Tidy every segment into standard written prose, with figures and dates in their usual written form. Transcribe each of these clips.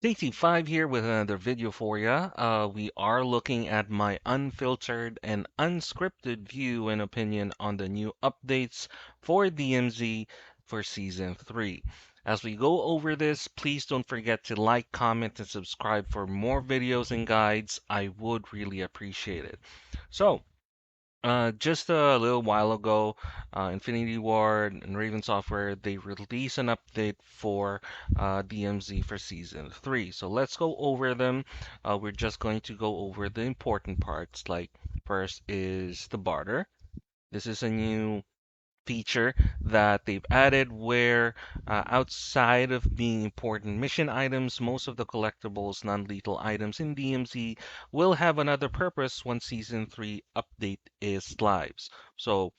DT5 here with another video for ya. We are looking at my unfiltered and unscripted view and opinion on the new updates for DMZ for Season 3. As we go over this, please don't forget to like, comment, and subscribe for more videos and guides. I would really appreciate it. So, just a little while ago, Infinity Ward and Raven Software, they released an update for DMZ for Season 3. So let's go over them. We're just going to go over the important parts. Like, first is the barter. This is a new feature that they've added where outside of being important mission items, most of the collectibles, non-lethal items in DMZ will have another purpose once Season 3 update is live. So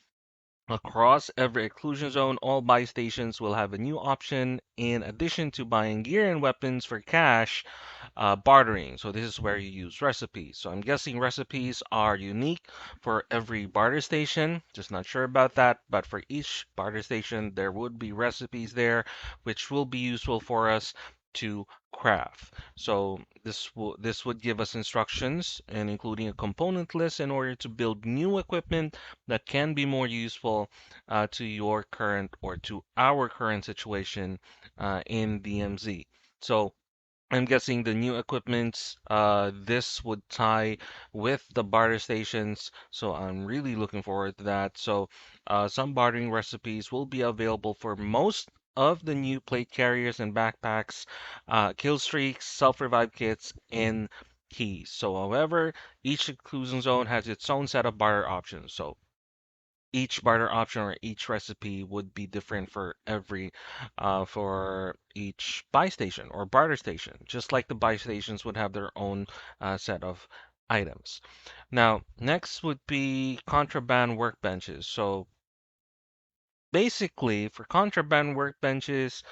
across every exclusion zone, all buy stations will have a new option in addition to buying gear and weapons for cash, bartering. So this is where you use recipes. So I'm guessing recipes are unique for every barter station. Just not sure about that, but for each barter station, there would be recipes there, which will be useful for us to craft. So this would give us instructions and including a component list in order to build new equipment that can be more useful to your current or to our current situation in DMZ. So I'm guessing the new equipments, this would tie with the barter stations, so I'm really looking forward to that. So, some bartering recipes will be available for most of the new plate carriers and backpacks, kill streaks, self-revive kits, and keys. So, however, each exclusion zone has its own set of barter options. So, each barter option or each recipe would be different for each buy station or barter station, just like the buy stations would have their own set of items. Now, next would be contraband workbenches. So basically, for contraband workbenches,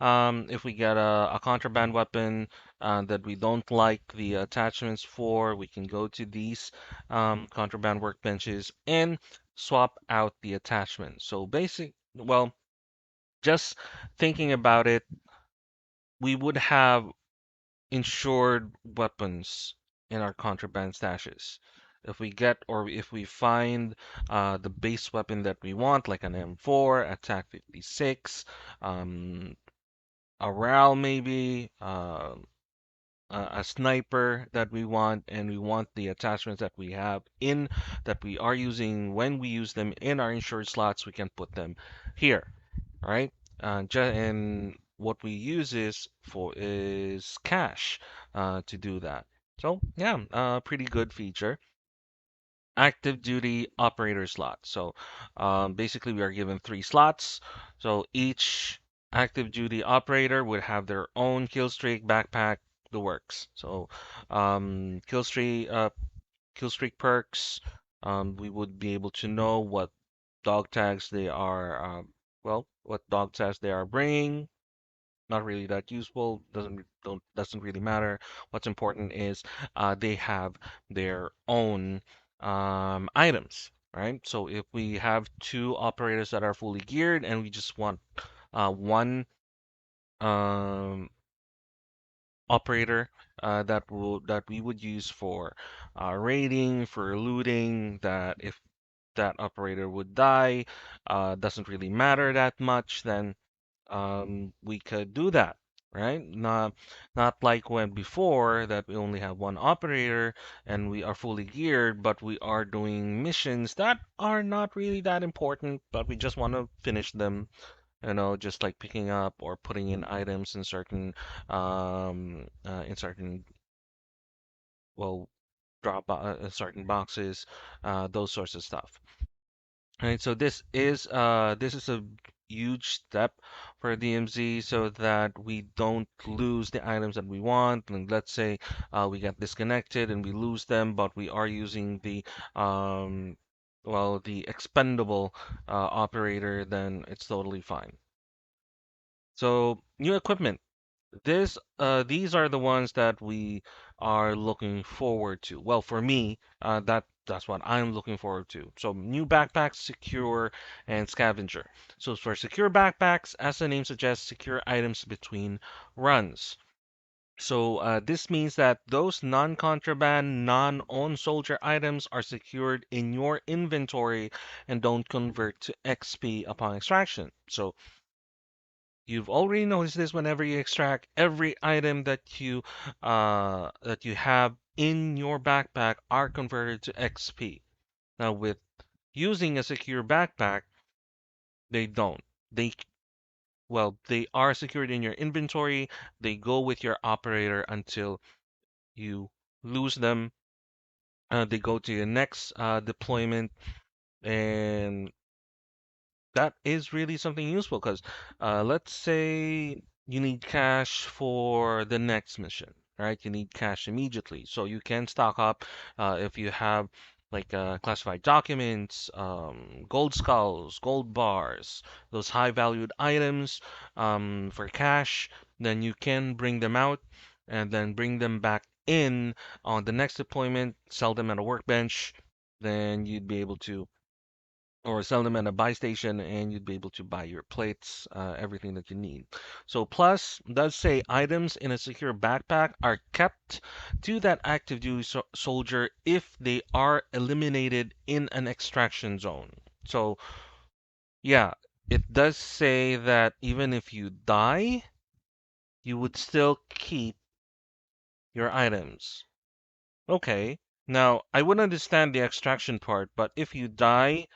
if we get a contraband weapon that we don't like the attachments for, we can go to these contraband workbenches and swap out the attachment. So well, just thinking about it, we would have insured weapons in our contraband stashes. If we get or if we find the base weapon that we want, like an M4, Attack 56, um, a RAL maybe, a sniper that we want, and we want the attachments that we have in that we are using when we use them in our insured slots, we can put them here, right? And what we use is cash to do that. So yeah, pretty good feature. Active duty operator slot. So basically, we are given three slots. So each active duty operator would have their own kill streak, backpack, the works. So kill streak perks. We would be able to know what dog tags they are. What dog tags they are bringing. Not really that useful. Doesn't really matter. What's important is they have their own items, right? So if we have two operators that are fully geared and we just want one um, operator that we would use for raiding, for looting, that if that operator would die, doesn't really matter that much, then we could do that, right? Not like when before that we only have one operator and we are fully geared, but we are doing missions that are not really that important, but we just want to finish them, just like picking up or putting in items in certain well certain boxes, those sorts of stuff. Right, so this is a huge step for DMZ so that we don't lose the items that we want. And let's say we get disconnected and we lose them, but we are using um, the expendable operator, then it's totally fine. So new equipment. These are the ones that we are looking forward to. Well, for me, that's what I'm looking forward to. So new backpacks, secure, and scavenger. So for secure backpacks, as the name suggests, secure items between runs. So this means that those non-contraband, non-owned soldier items are secured in your inventory and don't convert to XP upon extraction. So you've already noticed this whenever you extract every item that you have in your backpack are converted to XP. Now with using a secure backpack, they don't. They they are secured in your inventory. They go with your operator until you lose them. They go to your next deployment, and that is really something useful because let's say you need cash for the next mission, right? You need cash immediately. So you can stock up if you have like classified documents, gold skulls, gold bars, those high valued items for cash, then you can bring them out and then bring them back in on the next deployment, sell them at a workbench, then you'd be able to or sell them at a buy station and you'd be able to buy your plates, everything that you need. So plus does say items in a secure backpack are kept to that active duty soldier if they are eliminated in an extraction zone. So yeah, it does say that even if you die, you would still keep your items. Okay. Now, I would understand the extraction part, but if you die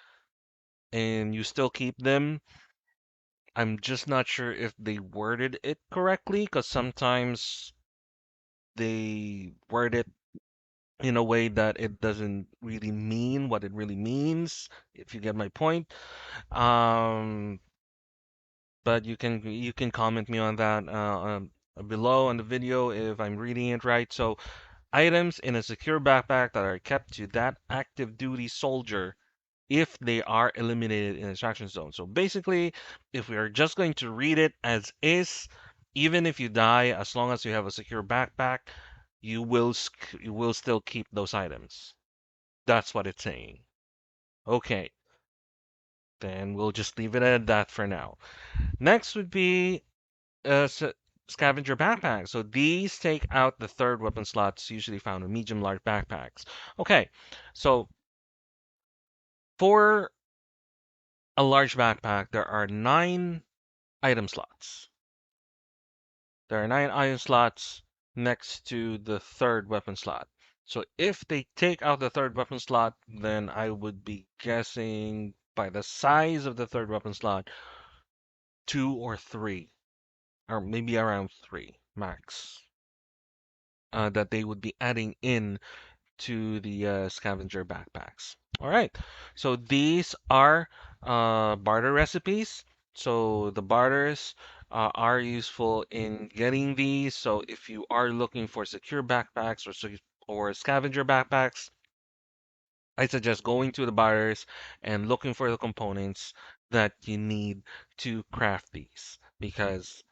and you still keep them, I'm just not sure if they worded it correctly because sometimes they word it in a way that it doesn't really mean what it really means, if you get my point. Um, but you can comment me on that below on the video if I'm reading it right. So items in a secure backpack that are kept to that active duty soldier if they are eliminated in extraction zone. So basically, if we are just going to read it as is, even if you die, as long as you have a secure backpack, you will still keep those items. That's what it's saying. Okay, then we'll just leave it at that for now. Next would be scavenger backpacks. So these take out the third weapon slots usually found in medium large backpacks. Okay, so for a large backpack, there are 9 item slots. There are 9 item slots next to the third weapon slot. So if they take out the third weapon slot, then I would be guessing by the size of the third weapon slot, 2 or 3, or maybe around 3 max, that they would be adding in to the scavenger backpacks. All right, so these are barter recipes. So the barters are useful in getting these. So if you are looking for secure backpacks or scavenger backpacks, I suggest going to the barters and looking for the components that you need to craft these. Because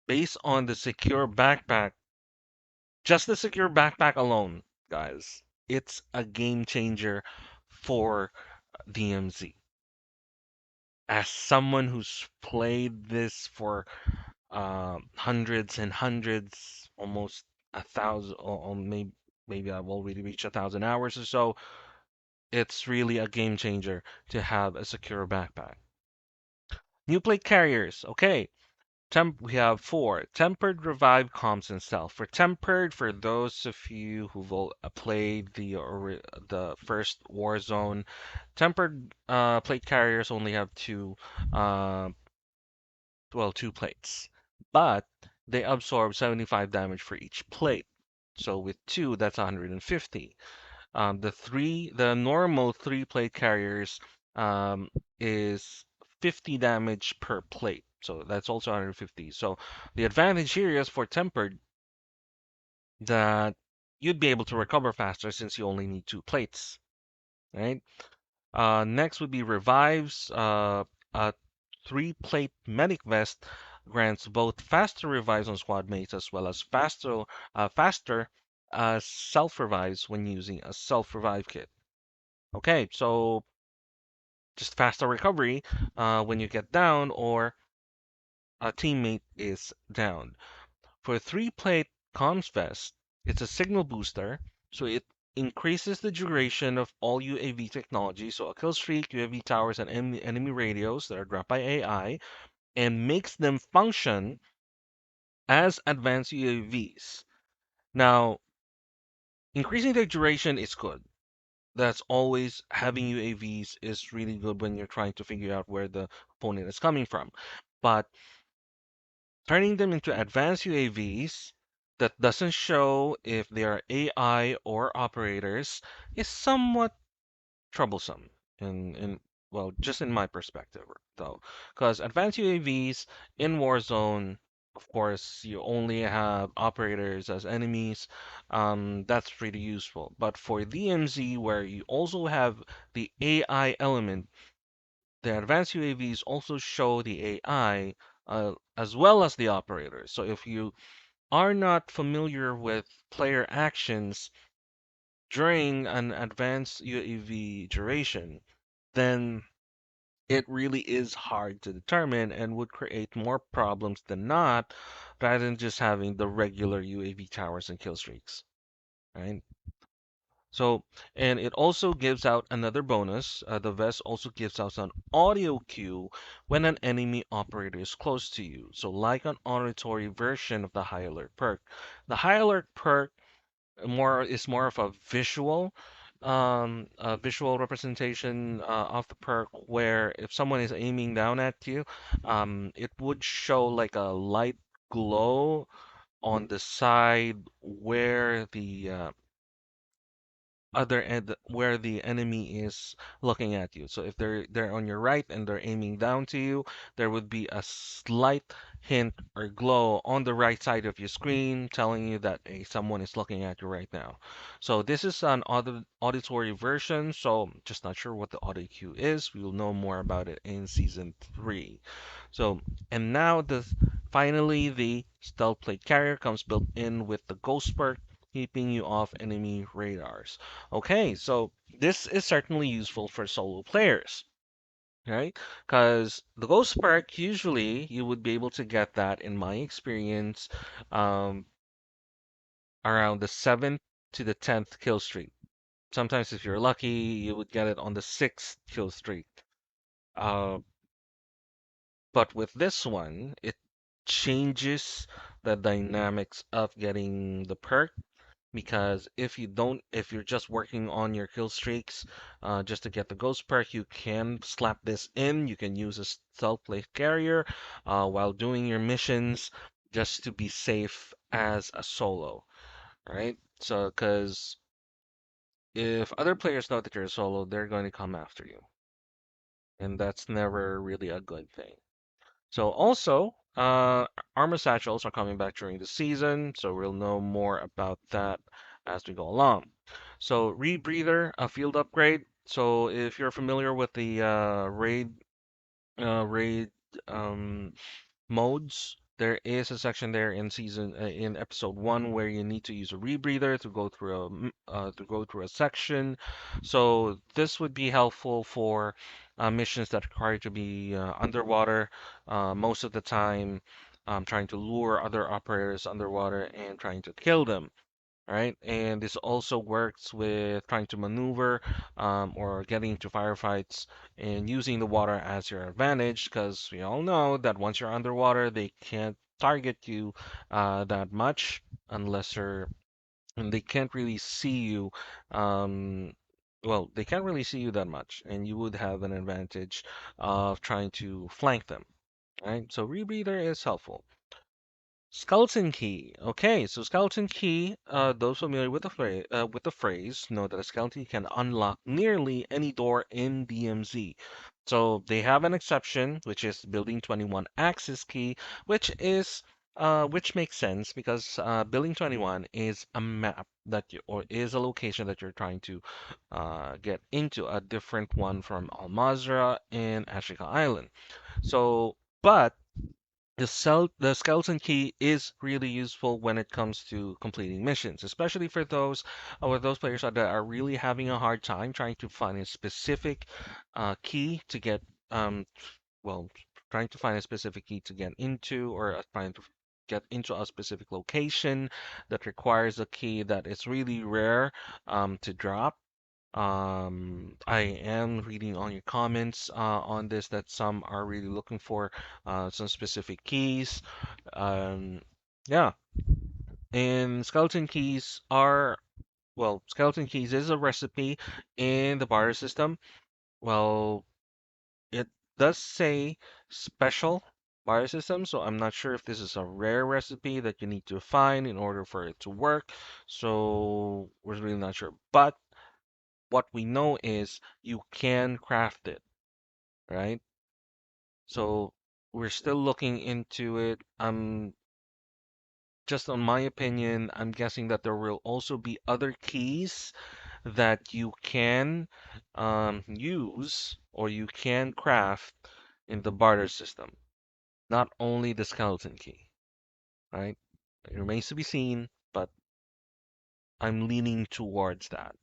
based on the secure backpack, just the secure backpack alone, guys, it's a game changer for DMZ. As someone who's played this for hundreds and hundreds, almost 1,000, or maybe I've already reached 1,000 hours or so, it's really a game changer to have a secure backpack. New plate carriers. Okay, we have 4. Tempered, Revived, Comms, and Stealth. For Tempered, for those of you who've played the first Warzone, Tempered plate carriers only have uh, 2 plates, but they absorb 75 damage for each plate. So with 2, that's 150. The normal 3 plate carriers is 50 damage per plate. So that's also 150. So the advantage here is for tempered that you'd be able to recover faster since you only need 2 plates, right? Next would be revives. A 3 plate medic vest grants both faster revives on squad mates as well as faster self revives when using a self revive kit. Okay, so just faster recovery when you get down or a teammate is down. For 3 plate comms vest. It's a signal booster, so it increases the duration of all UAV technology, so a kill streak, UAV towers, and enemy radios that are dropped by AI, and makes them function as advanced UAVs. Now, increasing their duration is good. That's always having UAVs is really good when you're trying to figure out where the opponent is coming from. But turning them into advanced UAVs that doesn't show if they are AI or operators is somewhat troublesome in well, just in my perspective though, because advanced UAVs in Warzone, of course, you only have operators as enemies. That's pretty useful. But for DMZ, where you also have the AI element, the advanced UAVs also show the AI as well as the operators. So if you are not familiar with player actions during an advanced UAV duration, then it really is hard to determine and would create more problems than not, rather than just having the regular UAV towers and kill streaks, right? So, and it also gives out another bonus. The vest also gives out an audio cue when an enemy operator is close to you. So, like an auditory version of the high alert perk. The high alert perk more of a visual representation of the perk, where if someone is aiming down at you, it would show like a light glow on the side where the other end where the enemy is looking at you. So if they're on your right and they're aiming down to you, there would be a slight hint or glow on the right side of your screen telling you that someone is looking at you right now. So this is an auditory version, so just not sure what the audio cue is. We will know more about it in season 3. So, and now finally the stealth plate carrier comes built in with the ghost perk, keeping you off enemy radars. Okay, so this is certainly useful for solo players, right? Because the ghost perk, usually you would be able to get that, in my experience, um, around the 7th to the 10th kill streak. Sometimes, if you're lucky, you would get it on the 6th kill streak. Uh, but with this one, it changes the dynamics of getting the perk, because if you're just working on your kill streaks, just to get the ghost perk, you can slap this in. You can use a stealth plate carrier while doing your missions, just to be safe as a solo, right? So, because if other players know that you're a solo, they're going to come after you, and that's never really a good thing. So also, armor satchels are coming back during the season, so we'll know more about that as we go along. So rebreather, a field upgrade. So if you're familiar with the raid um, modes, there is a section there in episode 1 where you need to use a rebreather to go through a section. So this would be helpful for missions that require to be underwater most of the time, trying to lure other operators underwater and trying to kill them. Right, and this also works with trying to maneuver or getting into firefights and using the water as your advantage, because we all know that once you're underwater, they can't target you that much unless you're, and they can't really see you. Um, well, they can't really see you that much, and you would have an advantage of trying to flank them. Right, so rebreather is helpful. Skeleton key. Okay, so skeleton key. Those familiar with the phrase know that a skeleton key can unlock nearly any door in DMZ. So they have an exception, which is Building 21 access key, which makes sense because Building 21 is a map that you or is a location that you're trying to get into, a different one from Al Mazrah and Ashika Island. So, but the skeleton key is really useful when it comes to completing missions, especially for those players that are really having a hard time trying to find a specific key to get well trying to find a specific key to get into, or trying to get into a specific location that requires a key that is really rare to drop. I am reading on your comments on this that some are really looking for some specific keys. Um, yeah, and skeleton keys is a recipe in the barter system. Well, it does say special barter system, so I'm not sure if this is a rare recipe that you need to find in order for it to work. So we're really not sure. But what we know is you can craft it, right? So we're still looking into it. Just on my opinion, I'm guessing that there will also be other keys that you can use or you can craft in the barter system, not only the skeleton key, right? It remains to be seen, but I'm leaning towards that.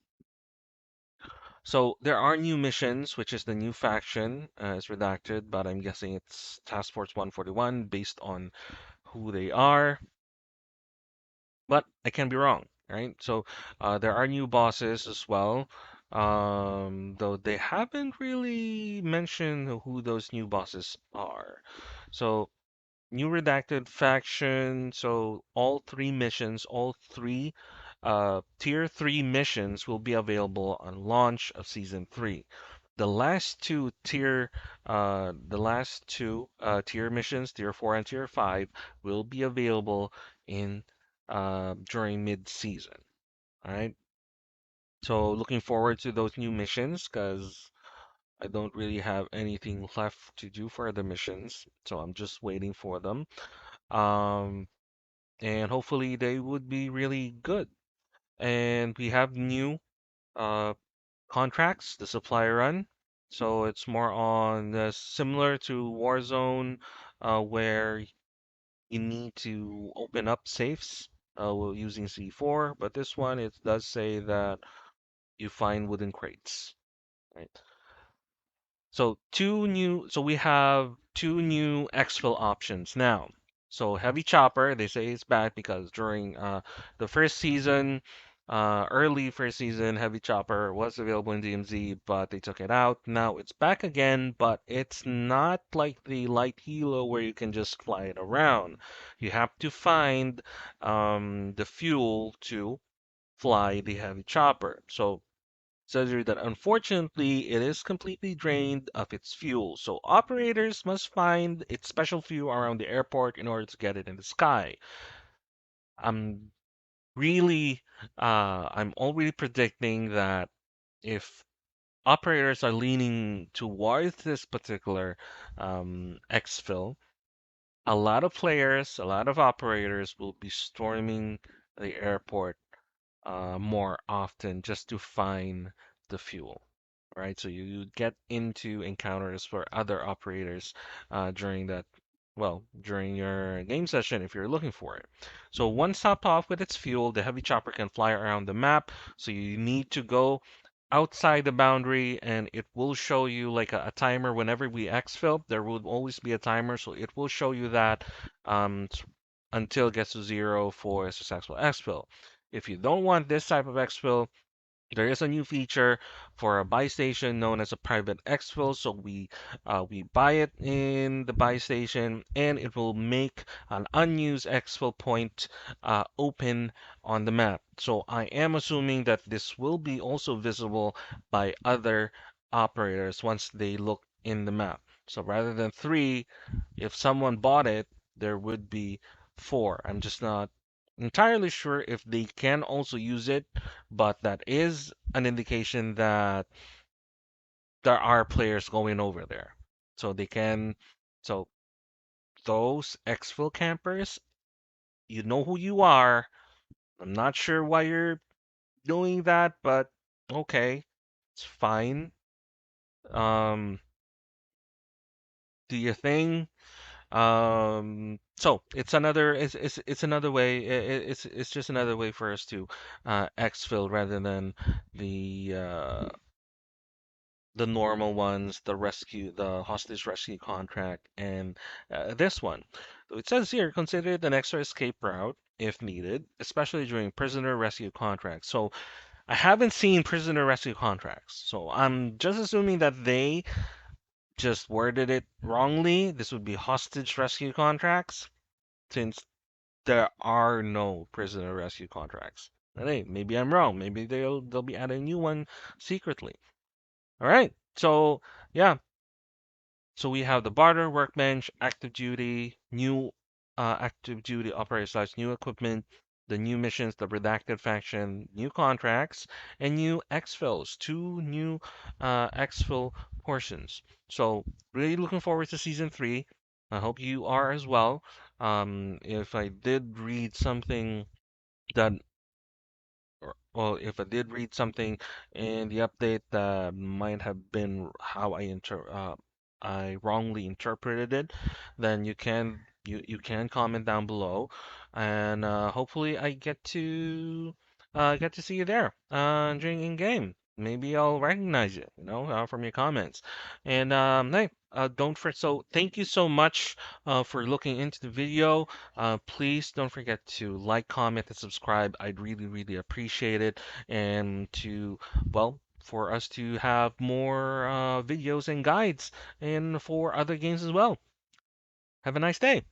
So there are new missions, which is the new faction. It's redacted, but I'm guessing it's Task Force 141 based on who they are. But I can be wrong, right? So there are new bosses as well, though they haven't really mentioned who those new bosses are. So new redacted faction. So all three missions, all three tier three missions will be available on launch of season three. The last two tier missions, tier four and tier five, will be available in during mid-season. All right. So looking forward to those new missions because I don't really have anything left to do for the missions, so I'm just waiting for them. Um, and hopefully they would be really good. And we have new uh contracts, the supply run. So it's more on similar to Warzone, where you need to open up safes using C4, but this one it does say that you find wooden crates, right? So we have two new exfil options now. So heavy chopper, they say it's back because during the first season, early first season, heavy chopper was available in DMZ, but they took it out. Now it's back again, but it's not like the light helo where you can just fly it around. You have to find the fuel to fly the heavy chopper. So says here that unfortunately it is completely drained of its fuel, so operators must find its special fuel around the airport in order to get it in the sky. I'm really, I'm already predicting that if operators are leaning towards this particular exfil, a lot of players, a lot of operators will be storming the airport more often just to find the fuel, right? So you get into encounters for other operators during that, well, during your game session if you're looking for it. So once topped off with its fuel, the heavy chopper can fly around the map. So you need to go outside the boundary and it will show you like a timer whenever we exfil. There will always be a timer, so it will show you that um, until it gets to zero for a successful exfil. If you don't want this type of exfil, there is a new feature for a buy station known as a private exfil. So we buy it in the buy station, and it will make an unused exfil point open on the map. So I am assuming that this will be also visible by other operators once they look in the map. So rather than three, if someone bought it, there would be four. I'm just not entirely sure if they can also use it, but that is an indication that there are players going over there. So they can, so those exfil campers, you know who you are. I'm not sure why you're doing that, but okay, it's fine. Um, do your thing. So it's another way. It's just another way for us to exfil rather than the uh, the normal ones, the rescue, the hostage rescue contract, and this one. it says here, consider it an extra escape route if needed, especially during prisoner rescue contracts. So I haven't seen prisoner rescue contracts, so I'm just assuming that they just worded it wrongly. This would be hostage rescue contracts, since there are no prisoner rescue contracts. And hey, maybe I'm wrong. Maybe they'll be adding a new one secretly. All right. So yeah, so we have the barter, workbench, active duty, new active duty operator slash new equipment, the new missions, the redacted faction, new contracts, and new exfils, two new exfil portions. So really looking forward to season three. I hope you are as well. If I did read something that well, if I did read something in the update that might have been how I wrongly interpreted it, then you can comment down below, and hopefully I get to see you there during in game. Maybe I'll recognize you, from your comments. And hey, don't for so thank you so much for looking into the video. Please don't forget to like, comment, and subscribe. I'd really, really appreciate it. And well, for us to have more videos and guides and for other games as well. Have a nice day.